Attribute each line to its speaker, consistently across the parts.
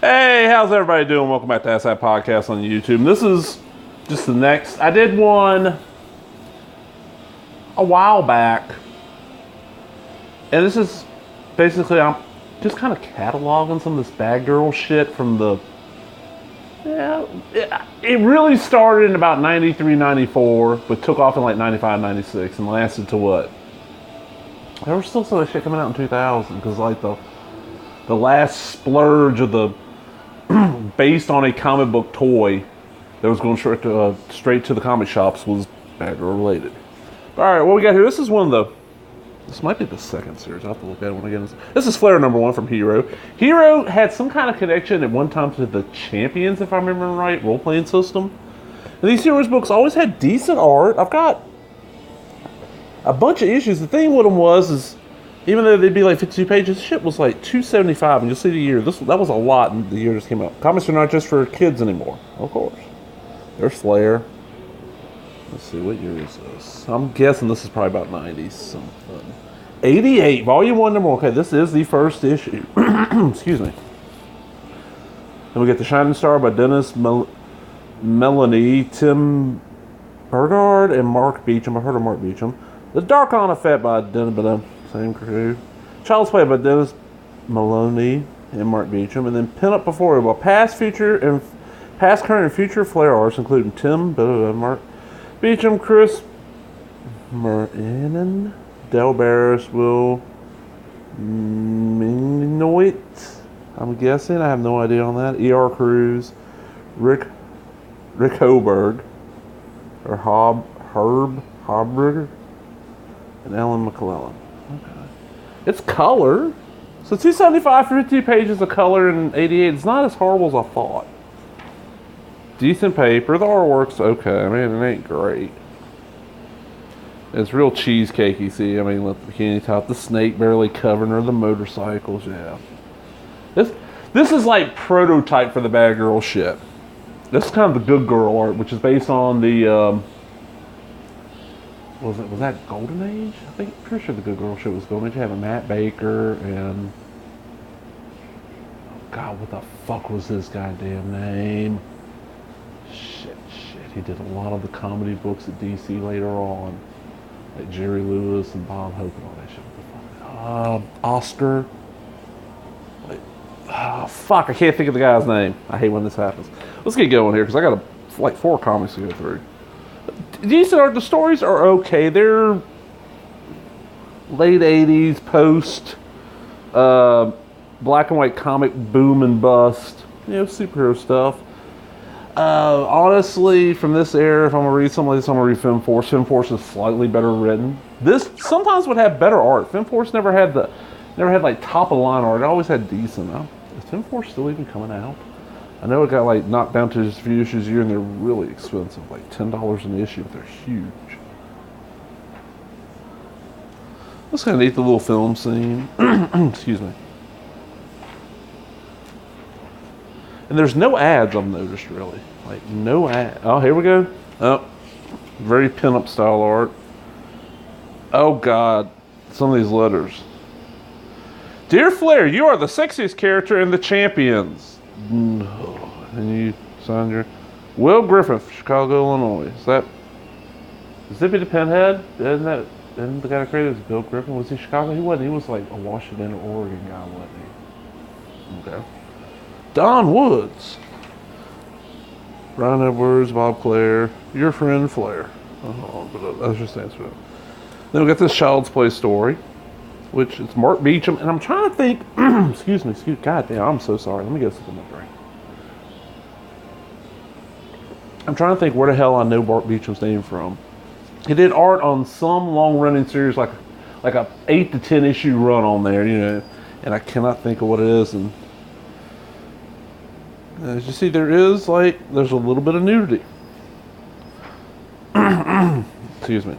Speaker 1: Hey, how's everybody doing? Welcome back to Aspen Podcast on YouTube. And this is just the next. I did one a while back, and this is basically I'm just kind of cataloging some of this bad girl shit from the. Yeah, it really started in about 93, 94, but took off in like 95, 96, and lasted to what? There was still some of that shit coming out in 2000, because like the last splurge of the based on a comic book toy that was going straight to the comic shops was bad girl related. All right, what we got here? This is one of the. This might be the second series. I'll have to look at it when I get this. This is Flare number 1 from Hero. Hero had some kind of connection at one time to the Champions, if I remember right, role-playing system. And these Heroes books always had decent art. I've got a bunch of issues. The thing with them is even though they'd be like 52 pages, shit was like $275, and you'll see the year. That was a lot in the year this came out. Comics are not just for kids anymore, of course. There's Flare. Let's see, what year is this? I'm guessing this is probably about 90 something. 88, volume 1, number 1. Okay, this is the first issue. Excuse me. Then we get The Shining Star by Dennis Melanie, Tim Burgard, and Mark Beecham. I heard of Mark Beecham. The Dark On Effect by Dennis, same crew. Child's Play by Dennis Maloney and Mark Beecham. And then Pin Up Before by past, current, and future Flare artists, including Tim, Mark Beecham, Chris Marinin, Del Barris, Will Minoit, I'm guessing. I have no idea on that. E.R. Cruz, Rick Hoberg, or Herb Hobberger, and Alan McClellan. Okay. It's color. So $275 for 50 pages of color in 88. It's not as horrible as I thought. Decent paper. The artwork's okay. I mean, it ain't great. It's real cheesecakey, see? I mean, look, the bikini top, the snake barely covering her, the motorcycles, yeah. This is like prototype for the bad girl shit. This is kind of the good girl art, which is based on the, was that Golden Age? I think, pretty sure the good girl shit was Golden Age. You have a Matt Baker and, oh God, what the fuck was his goddamn name? Shit. He did a lot of the comedy books at DC later on. Like Jerry Lewis and Bob Hope and all that shit. What the fuck? Oscar. Fuck, I can't think of the guy's name. I hate when this happens. Let's get going here, because I got like 4 comics to go through. Decent art. The stories are okay. They're late 80s, post black and white comic boom and bust. Superhero stuff. Honestly, from this era, if I'm gonna read something like this, I'm gonna read Film Force. Film Force is slightly better written. This sometimes would have better art. Film Force never had like top of the line art. It always had decent. Is Film Force still even coming out? I know it got like knocked down to just a few issues a year, and they're really expensive, like $10 an issue. But they're huge. Let's kind of neat the little film scene. Excuse me. And there's no ads, I've noticed, really. Like, no ad. Oh, here we go. Oh, very pin-up style art. Oh, God. Some of these letters. Dear Flare, you are the sexiest character in the Champions. No. And you signed your... Will Griffith, Chicago, Illinois. Is Zippy the Pinhead? Isn't the guy that created it Bill Griffin? Was he Chicago? He wasn't. He was like a Washington or Oregon guy, wasn't he? Okay. Don Woods, Ron Edwards, Bob Clare, your friend Flare. Oh, but that's just answer it. Then we got this Child's Play story, which is Mark Beecham, and I'm trying to think. excuse me. God damn, I'm so sorry. Let me get something to drink. I'm trying to think where the hell I know Mark Beecham's name from. He did art on some long-running series, like a 8 to 10 issue run on there, and I cannot think of what it is. And as you see, there's a little bit of nudity. Excuse me.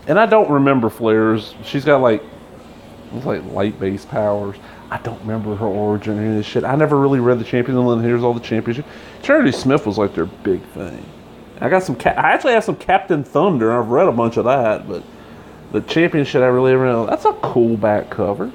Speaker 1: And I don't remember Flare's. She's got like light-based powers. I don't remember her origin or any of this shit. I never really read the Champions, and then here's all the Champions. Charity Smith was like their big thing. I actually have some Captain Thunder, and I've read a bunch of that, but The championship I really ever know. That's a cool back cover.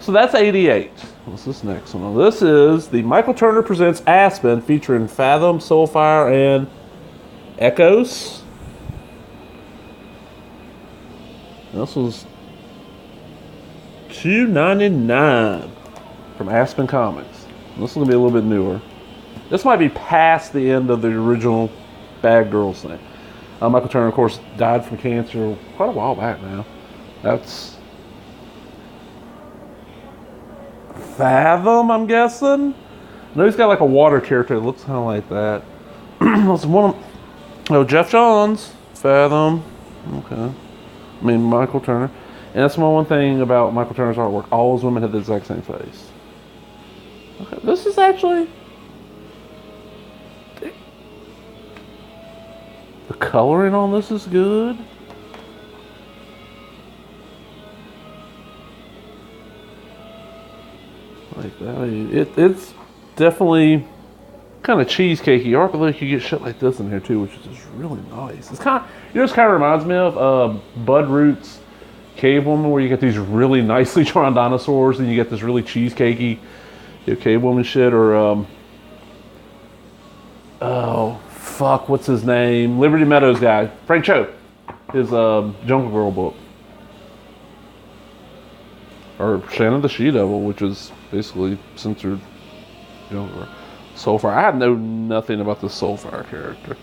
Speaker 1: So that's 88. What's this next one? This is the Michael Turner Presents Aspen featuring Fathom, Soulfire, and Echoes. This was $2.99 from Aspen Comics. This is going to be a little bit newer. This might be past the end of the original Bad Girls thing. Michael Turner, of course, died from cancer quite a while back now. That's Fathom, I'm guessing. No, he's got like a water character that looks kind of like that. That's one of, Jeff Johns, Fathom. Okay. I mean, Michael Turner. And that's my one thing about Michael Turner's artwork. All his women have the exact same face. Okay, this is actually... The coloring on this is good. Like that. It's definitely kind of cheesecakey art, but look, you get shit like this in here too, which is just really nice. It's kind of, this kind of reminds me of Bud Root's Cave Woman, where you get these really nicely drawn dinosaurs, and you get this really cheesecakey, Cave Woman shit, or oh fuck, what's his name? Liberty Meadows guy, Frank Cho, his Jungle Girl book, or Shannon the She-Devil, which is basically censored Jungle Girl. Soulfire. I know nothing about the Soulfire character,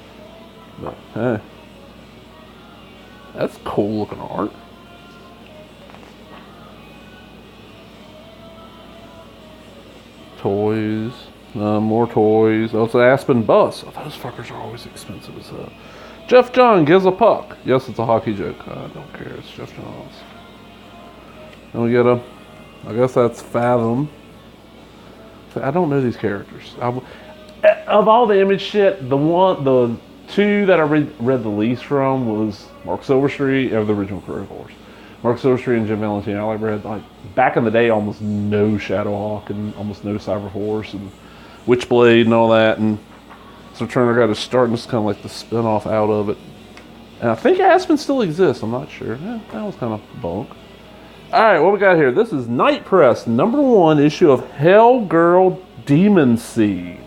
Speaker 1: but hey, that's cool looking art. Toys, more toys. Oh, it's an Aspen bus. Oh, those fuckers are always expensive as hell. Jeff John gives a puck. Yes, it's a hockey joke. I don't care. It's Jeff Johns. Then we get I guess that's Fathom. I don't know these characters. Of all the Image shit, the two that I read the least from was Mark Silverstreet of the original Career Force. Mark Silverstreet and Jim Valentino. I read, like, back in the day, almost no Shadowhawk and almost no Cyberforce and Witchblade and all that. And so Turner got to start, and it's kind of like the spin-off out of it. And I think Aspen still exists. I'm not sure. That was kind of bunk. All right, what we got here? This is Night Press, #1 issue of Hell Girl Demon Seed.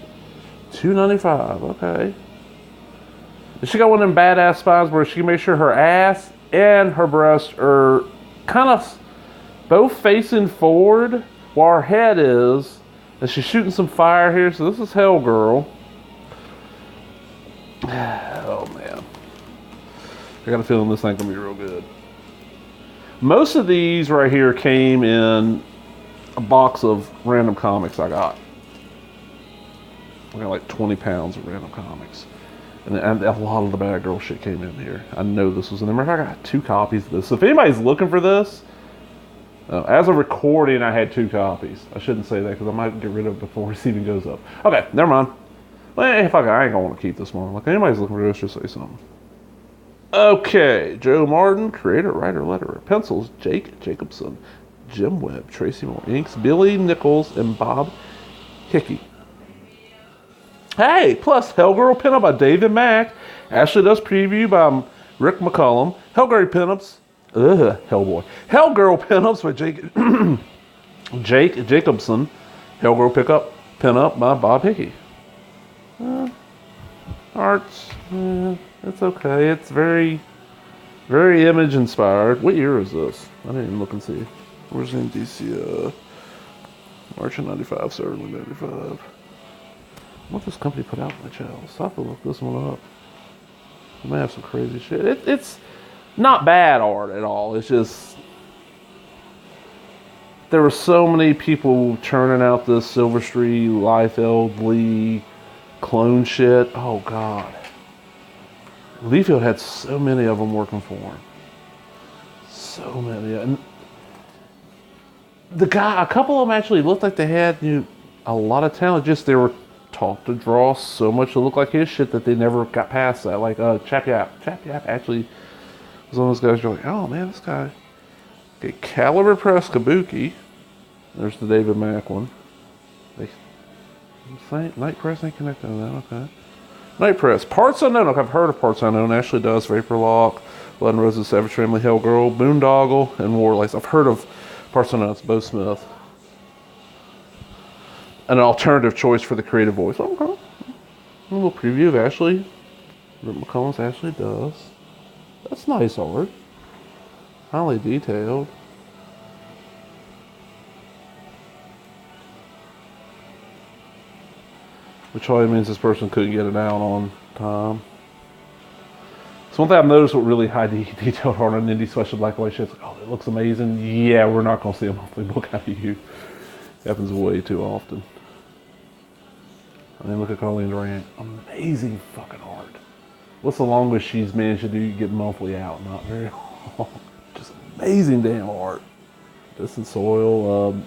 Speaker 1: $2.95. Okay. And she got one of them badass spines where she can make sure her ass and her breast are kind of both facing forward while her head is. And she's shooting some fire here. So this is Hell Girl. Oh man, I got a feeling this ain't gonna be real good. Most of these right here came in a box of random comics I got. I got like 20 pounds of random comics. And a lot of the Bad Girl shit came in here. I know this was in there. I got 2 copies of this. So if anybody's looking for this, as of recording, I had 2 copies. I shouldn't say that because I might get rid of it before this even goes up. Okay, never mind. Well, hey, fuck it, I ain't gonna want to keep this one. Like, anybody's looking for this, just say something. Okay, Joe Martin, creator, writer, letterer. Pencils, Jake Jacobson. Jim Webb, Tracy Moore. Inks, Billy Nichols, and Bob Hickey. Hey, plus Hellgirl pinup by David Mack. Ashley Does preview by Rick McCullum. Hellgirl pinups. Hellboy. Hellgirl pinups by Jake Jacobson. Hellgirl pinup by Bob Hickey. Arts, it's okay. It's very, very Image inspired. What year is this? I didn't even look and see. Where's the DC? March of '95, certainly '95. What this company put out in the shelves? I have to look this one up. They may have some crazy shit. It's not bad art at all. It's just there were so many people churning out this Silverstreet, Liefeld, Lee clone shit. Oh god, Liefeld had so many of them working for him. So many, and a couple of them actually looked like they had a lot of talent. Just they were taught to draw so much to look like his shit that they never got past that. Like Chap Yap actually was one of those guys. You're like, oh man, this guy. Okay, Caliber Press Kabuki. There's the David Mack one. Night Press ain't connected to that. Okay. Night Press. Parts Unknown. I've heard of Parts Unknown. Ashley Does Vapor Lock. Blood and Roses, Savage Family, Hellgirl, Boondoggle, and Warlace. I've heard of parts of it's Bo Smith. An alternative choice for the creative voice. Okay. A little preview of Ashley. Rick McCollum's Ashley does. That's nice art. Highly detailed. Which probably means this person couldn't get it out on time. So one thing I've noticed with really high detailed art on indie especially black and white shit, like, oh, it looks amazing. Yeah, we're not going to see a monthly book out of you. It happens way too often. I mean, look at Colleen Durant. Amazing fucking art. What's the longest she's managed to do get monthly out? Not very long. Just amazing damn art. This is Soil.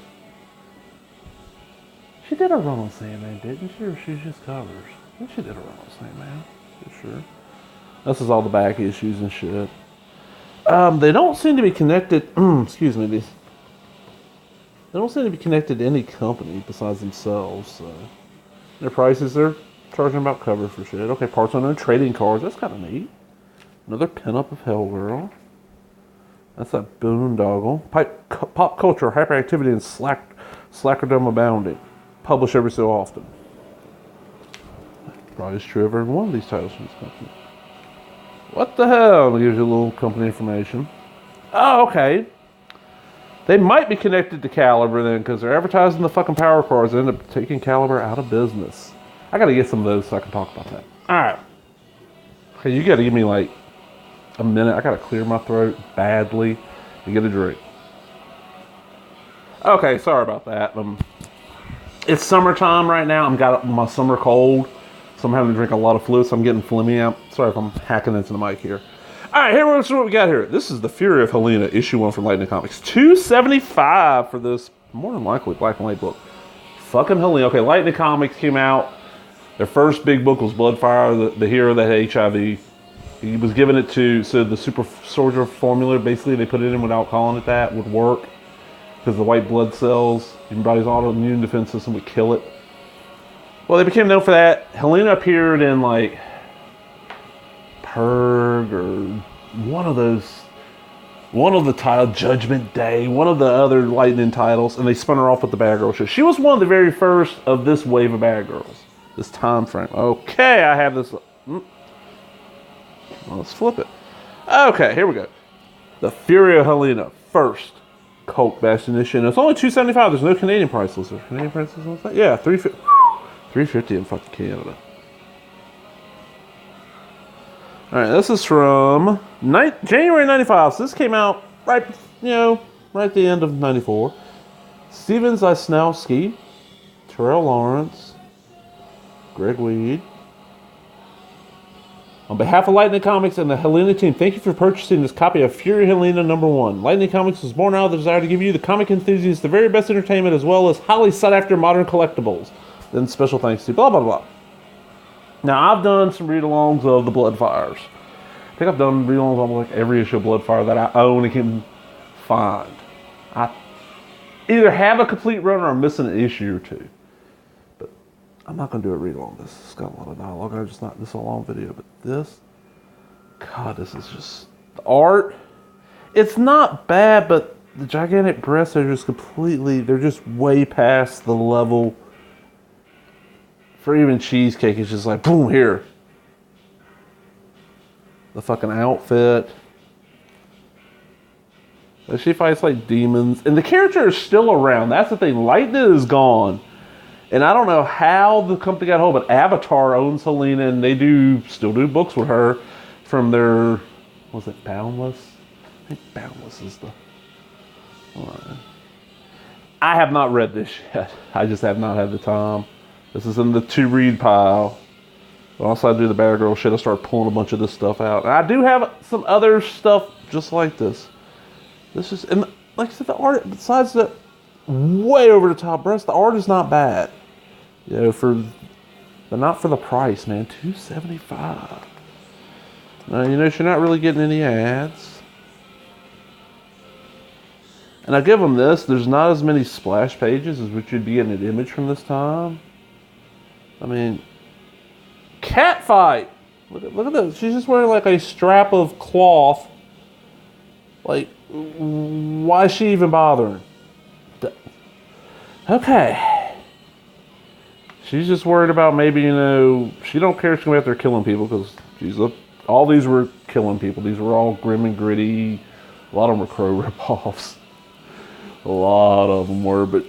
Speaker 1: She did a run on Sandman, didn't she? Or she's just covers? I think she did a run on Sandman. For sure. This is all the back issues and shit. They don't seem to be connected. Excuse me. They don't seem to be connected to any company besides themselves. So. Their prices, they're charging about cover for shit. Okay, parts on their trading cards. That's kind of neat. Another pinup of Hellgirl. That's that Boondoggle. Pop culture, hyperactivity, and slackerdom abounding. Published every so often. Probably is true of every one of these titles from this company. What the hell? It gives you a little company information. Oh, okay. They might be connected to Caliber then, because they're advertising the fucking power cards and end up taking Caliber out of business. I gotta get some of those so I can talk about that. Alright. Okay, you gotta give me like a minute. I gotta clear my throat badly and get a drink. Okay, sorry about that. It's summertime right now. I'm got my summer cold, so I'm having to drink a lot of fluid, so I'm getting phlegmy out. Sorry if I'm hacking into the mic here. Alright, here's what we got here. This is The Fury of Helena, issue 1 from Lightning Comics. $2.75 for this, more than likely, black and white book. Fucking Helena. Okay, Lightning Comics came out. Their first big book was Bloodfire, the hero that had HIV. He was giving it to, so the super soldier formula, basically, they put it in without calling it that, would work. Because the white blood cells, your body's autoimmune defense system would kill it. Well, they became known for that. Helena appeared in, like, Purg or one of the titles, Judgment Day, one of the other Lightning titles, and they spun her off with the Bad Girl show. She was one of the very first of this wave of Bad Girls, this time frame. Okay, I have this. Well, let's flip it. Okay, here we go. The Fury of Helena, first cult bastion issue. It's only $2.75. There's no Canadian price list. Canadian price list? Yeah, $3.50 in fucking Canada. Alright, this is from January 95, so this came out right at the end of 94. Steven Zysnowski, Terrell Lawrence, Greg Weed. On behalf of Lightning Comics and the Helena team, thank you for purchasing this copy of Fury Helena #1. Lightning Comics was born out of the desire to give you, the comic enthusiasts, the very best entertainment as well as highly sought-after modern collectibles. Then special thanks to blah, blah, blah. Now, I've done some read-alongs of the Bloodfires. I think I've done read-alongs on like every issue of Bloodfire that I own and can find. I either have a complete run or I'm missing an issue or two. But I'm not going to do a read-along. This has got a lot of dialogue. This is a long video. But this, God, this is just... The art, it's not bad, but the gigantic breasts are just completely... They're just way past the level... For even Cheesecake, it's just like, boom, here. The fucking outfit. She fights like demons. And the character is still around. That's the thing. Lightning is gone. And I don't know how the company got hold, but Avatar owns Helena, and they still do books with her from their, was it Boundless? I think Boundless is the one. I have not read this yet. I just have not had the time. This is in the to-read pile. Once I do the Bad Girl shit, I start pulling a bunch of this stuff out. And I do have some other stuff just like this. This is, and like I said, the art, besides the way over the top breast, the art is not bad. But not for the price, man. $2.75. Now, you're not really getting any ads. And I give them this. There's not as many splash pages as what you'd be getting an Image from this time. I mean, cat fight. Look at this. She's just wearing like a strap of cloth Like, why is she even bothering? Okay. She's just worried about maybe, she don't care if she's going to be out there killing people because all these were killing people. These were all grim and gritty. A lot of them were Crow ripoffs. A lot of them were, but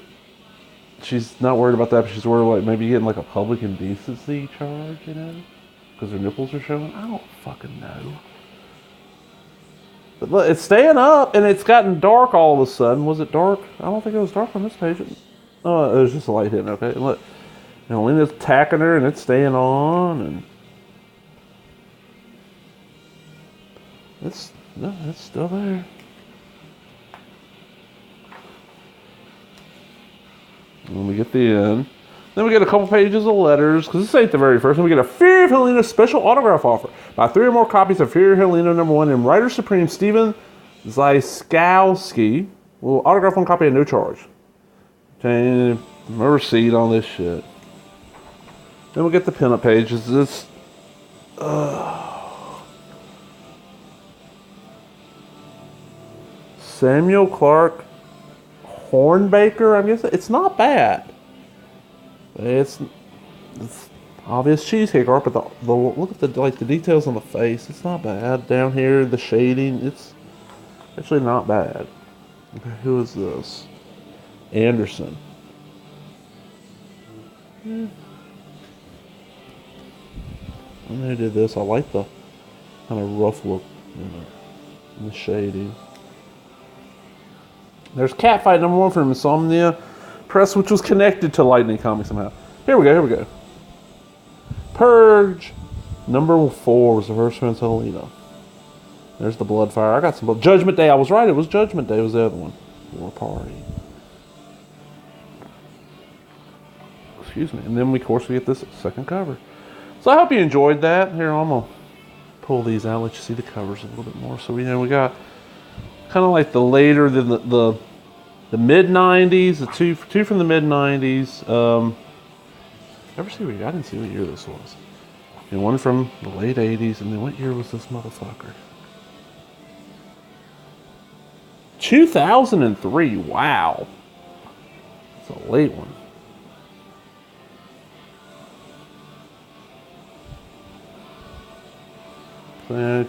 Speaker 1: she's not worried about that. But she's worried like maybe getting like a public indecency charge, because her nipples are showing. I don't fucking know. But look, it's staying up, and it's gotten dark all of a sudden. Was it dark? I don't think it was dark on this page. Oh, it was just a light hitting. Okay, and look, Lena's attacking her, and it's staying on, and it's still there. And we get the end. Then we get a couple pages of letters, because this ain't the very first. And we get a Fury of Helena special autograph offer. Buy 3 or more copies of Fury of Helena #1 and Writer Supreme Steven Zyskowski will autograph one copy at no charge. Okay, no receipt on this shit. Then we get the pinup pages. This. Samuel Clark Hornbaker, I guess. It's not bad. It's obvious cheesecake art, but the look at the details on the face. It's not bad. Down here, the shading. It's actually not bad. Okay, who is this? Anderson. When they did this, I like the kind of rough look in the shading. There's Catfight #1 from Insomnia Press, which was connected to Lightning Comics somehow. Here we go. Purge #4 was the first one, Helena. There's the Bloodfire. I got some Judgment Day. I was right. It was Judgment Day. It was the other one. War Party. Excuse me. And then, of course, we get this second cover. So I hope you enjoyed that. Here, I'm going to pull these out, let you see the covers a little bit more. So we got kind of like the later than the mid-90s, the two from the mid-90s. I didn't see what year this was. And one from the late 80s, and then what year was this motherfucker? 2003, wow. It's a late one.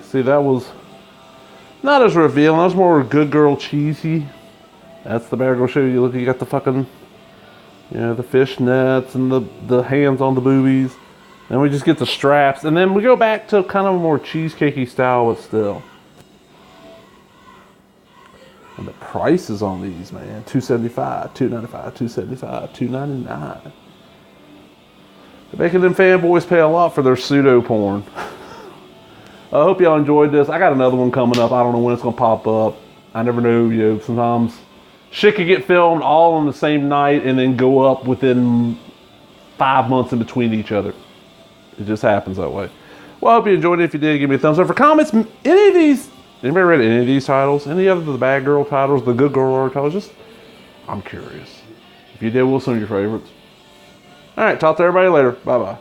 Speaker 1: See, that was not as revealing. That was more good girl cheesy. That's the Bear Girl show. You look, you got the fucking, the fishnets and the hands on the boobies. And we just get the straps. And then we go back to kind of a more cheesecakey style, but still. And the prices on these, man. $275, $295, $275, $299. They're making them fanboys pay a lot for their pseudo porn. I hope y'all enjoyed this. I got another one coming up. I don't know when it's going to pop up. I never know. Sometimes shit could get filmed all on the same night and then go up within 5 months in between each other. It just happens that way. Well, I hope you enjoyed it. If you did, give me a thumbs up. For comments, any of these, anybody read any of these titles? Any other of the bad girl titles, the good girl titles? I'm curious. If you did, what's some of your favorites? All right, talk to everybody later. Bye-bye.